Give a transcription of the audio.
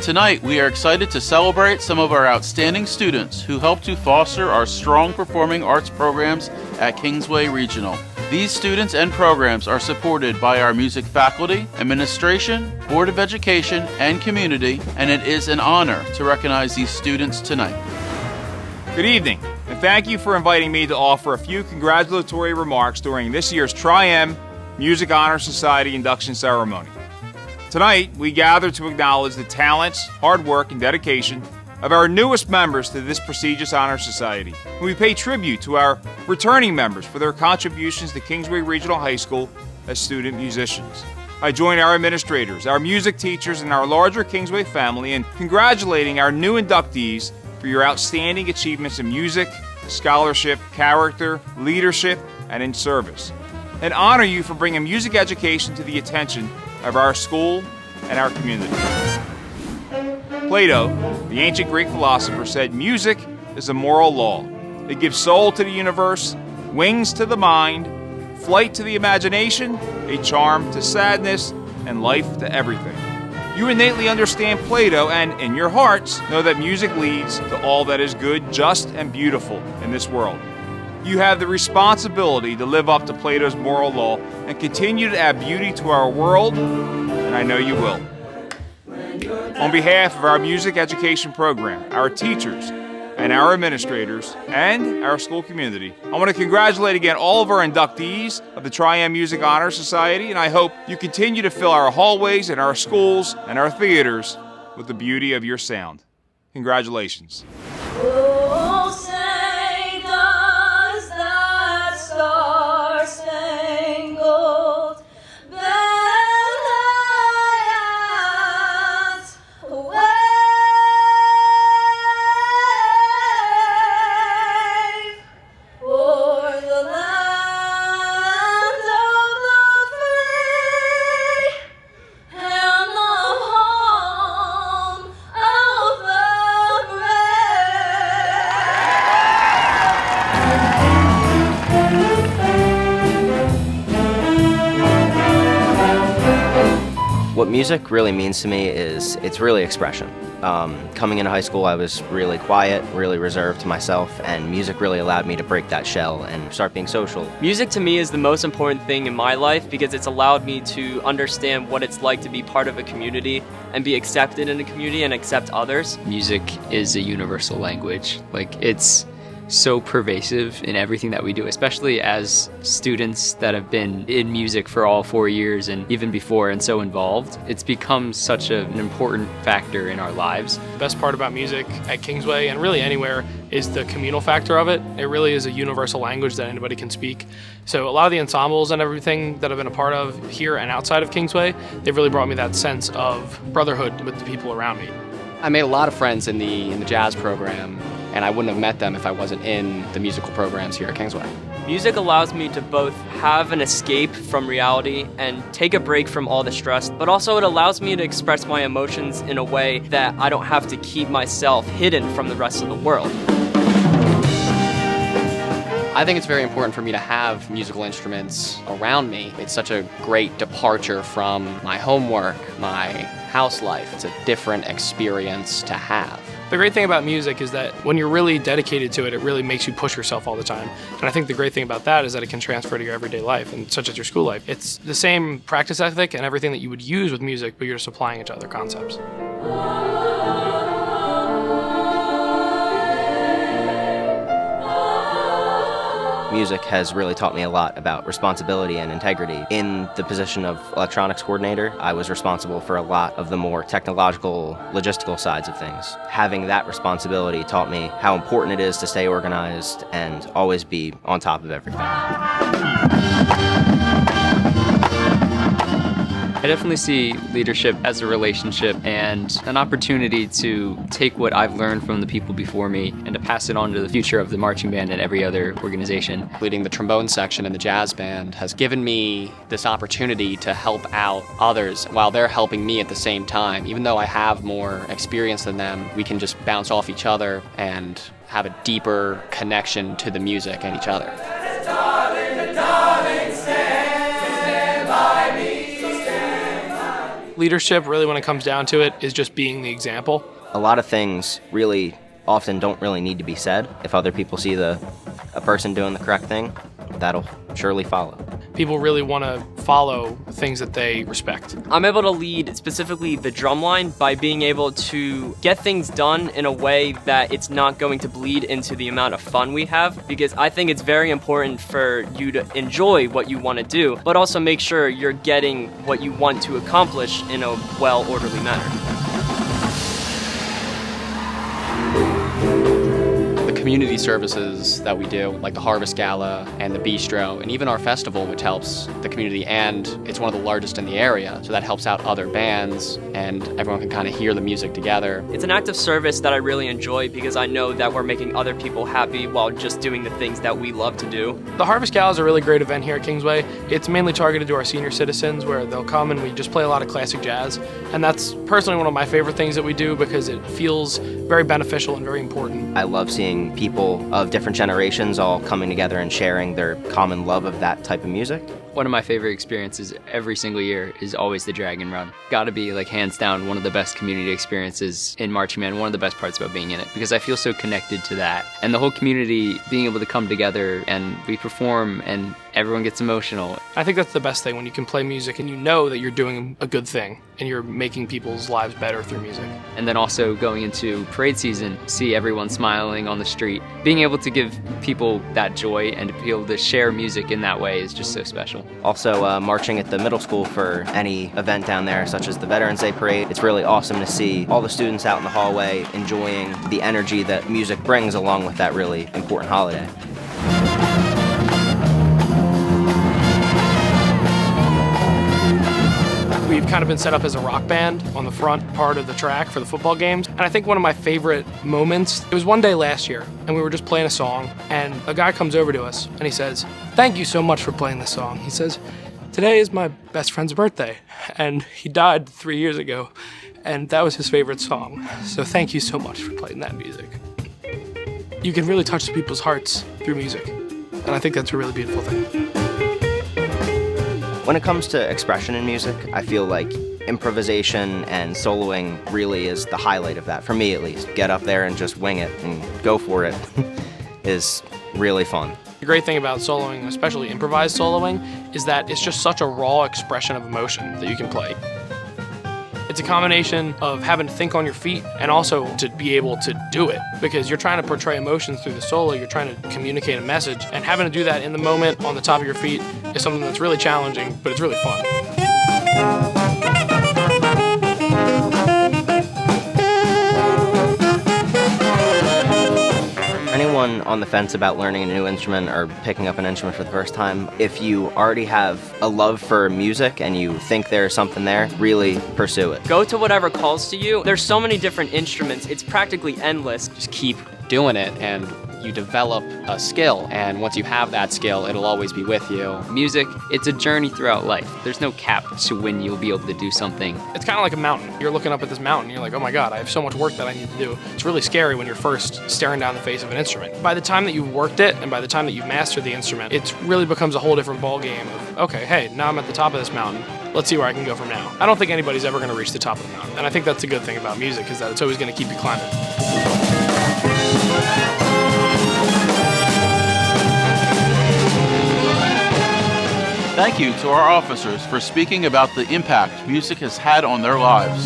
Tonight, we are excited to celebrate some of our outstanding students who help to foster our strong performing arts programs at Kingsway Regional. These students and programs are supported by our music faculty, administration, Board of Education, and community, and it is an honor to recognize these students tonight. Good evening, and thank you for inviting me to offer a few congratulatory remarks during this year's Tri M Music Honor Society induction ceremony. Tonight, we gather to acknowledge the talents, hard work, and dedication of our newest members to this prestigious honor society. And we pay tribute to our returning members for their contributions to Kingsway Regional High School as student musicians. I join our administrators, our music teachers, and our larger Kingsway family in congratulating our new inductees for your outstanding achievements in music, scholarship, character, leadership, and in service, and honor you for bringing music education to the attention of our school and our community. Plato, the ancient Greek philosopher, said music is a moral law. It gives soul to the universe, wings to the mind, flight to the imagination, a charm to sadness, and life to everything. You innately understand Plato and, in your hearts, know that music leads to all that is good, just, and beautiful in this world. You have the responsibility to live up to Plato's moral law and continue to add beauty to our world, and I know you will. On behalf of our music education program, our teachers, and our administrators, and our school community, I want to congratulate again all of our inductees of the Tri M Music Honor Society, and I hope you continue to fill our hallways and our schools and our theaters with the beauty of your sound. Congratulations. What music really means to me is it's really expression. Coming into high school, I was really quiet, really reserved to myself, and music really allowed me to break that shell and start being social. Music to me is the most important thing in my life because it's allowed me to understand what it's like to be part of a community and be accepted in a community and accept others. Music is a universal language. It's so pervasive in everything that we do, especially as students that have been in music for all 4 years and even before and so involved. It's become such an important factor in our lives. The best part about music at Kingsway and really anywhere is the communal factor of it. It really is a universal language that anybody can speak. So a lot of the ensembles and everything that I've been a part of here and outside of Kingsway, they've really brought me that sense of brotherhood with the people around me. I made a lot of friends in the jazz program, and I wouldn't have met them if I wasn't in the musical programs here at Kingsway. Music allows me to both have an escape from reality and take a break from all the stress, but also it allows me to express my emotions in a way that I don't have to keep myself hidden from the rest of the world. I think it's very important for me to have musical instruments around me. It's such a great departure from my homework, my house life. It's a different experience to have. The great thing about music is that when you're really dedicated to it, it really makes you push yourself all the time. And I think the great thing about that is that it can transfer to your everyday life, and such as your school life. It's the same practice ethic and everything that you would use with music, but you're just applying it to other concepts. Music has really taught me a lot about responsibility and integrity. In the position of electronics coordinator, I was responsible for a lot of the more technological, logistical sides of things. Having that responsibility taught me how important it is to stay organized and always be on top of everything. I definitely see leadership as a relationship and an opportunity to take what I've learned from the people before me and to pass it on to the future of the marching band and every other organization. Leading the trombone section in the jazz band has given me this opportunity to help out others while they're helping me at the same time. Even though I have more experience than them, we can just bounce off each other and have a deeper connection to the music and each other. Leadership, really, when it comes down to it, is just being the example. A lot of things really often don't really need to be said. If other people see a person doing the correct thing, that'll surely follow. People really want to follow things that they respect. I'm able to lead specifically the drum line by being able to get things done in a way that it's not going to bleed into the amount of fun we have, because I think it's very important for you to enjoy what you want to do, but also make sure you're getting what you want to accomplish in a well-orderly manner. Community services that we do, like the Harvest Gala and the Bistro, and even our festival, which helps the community, and it's one of the largest in the area, so that helps out other bands, and everyone can kind of hear the music together. It's an act of service that I really enjoy because I know that we're making other people happy while just doing the things that we love to do. The Harvest Gala is a really great event here at Kingsway. It's mainly targeted to our senior citizens, where they'll come and we just play a lot of classic jazz, and that's personally one of my favorite things that we do because it feels very beneficial and very important. I love seeing people of different generations all coming together and sharing their common love of that type of music. One of my favorite experiences every single year is always the Dragon Run. Gotta be, like, hands down one of the best community experiences in marching band, one of the best parts about being in it, because I feel so connected to that. And the whole community being able to come together and we perform and everyone gets emotional. I think that's the best thing, when you can play music and you know that you're doing a good thing and you're making people's lives better through music. And then also going into parade season, see everyone smiling on the street. Being able to give people that joy and to be able to share music in that way is just so special. Also, marching at the middle school for any event down there, such as the Veterans Day Parade, it's really awesome to see all the students out in the hallway enjoying the energy that music brings along with that really important holiday. We've kind of been set up as a rock band on the front part of the track for the football games. And I think one of my favorite moments, it was one day last year, and we were just playing a song, and a guy comes over to us, and he says, "Thank you so much for playing this song." He says, "Today is my best friend's birthday, and he died 3 years ago, and that was his favorite song. So thank you so much for playing that music." You can really touch people's hearts through music, and I think that's a really beautiful thing. When it comes to expression in music, I feel like improvisation and soloing really is the highlight of that, for me at least. Get up there and just wing it and go for it is really fun. The great thing about soloing, especially improvised soloing, is that it's just such a raw expression of emotion that you can play. It's a combination of having to think on your feet and also to be able to do it, because you're trying to portray emotions through the solo, you're trying to communicate a message, and having to do that in the moment on the top of your feet is something that's really challenging, but it's really fun. Anyone on the fence about learning a new instrument or picking up an instrument for the first time, if you already have a love for music and you think there's something there, really pursue it. Go to whatever calls to you. There's so many different instruments, it's practically endless. Just keep doing it, and you develop a skill, and once you have that skill, it'll always be with you. Music, it's a journey throughout life. There's no cap to when you'll be able to do something. It's kind of like a mountain. You're looking up at this mountain, you're like, oh my God, I have so much work that I need to do. It's really scary when you're first staring down the face of an instrument. By the time that you've worked it, and by the time that you've mastered the instrument, it really becomes a whole different ball game of, okay, hey, now I'm at the top of this mountain. Let's see where I can go from now. I don't think anybody's ever gonna reach the top of the mountain. And I think that's a good thing about music, is that it's always gonna keep you climbing. Thank you to our officers for speaking about the impact music has had on their lives.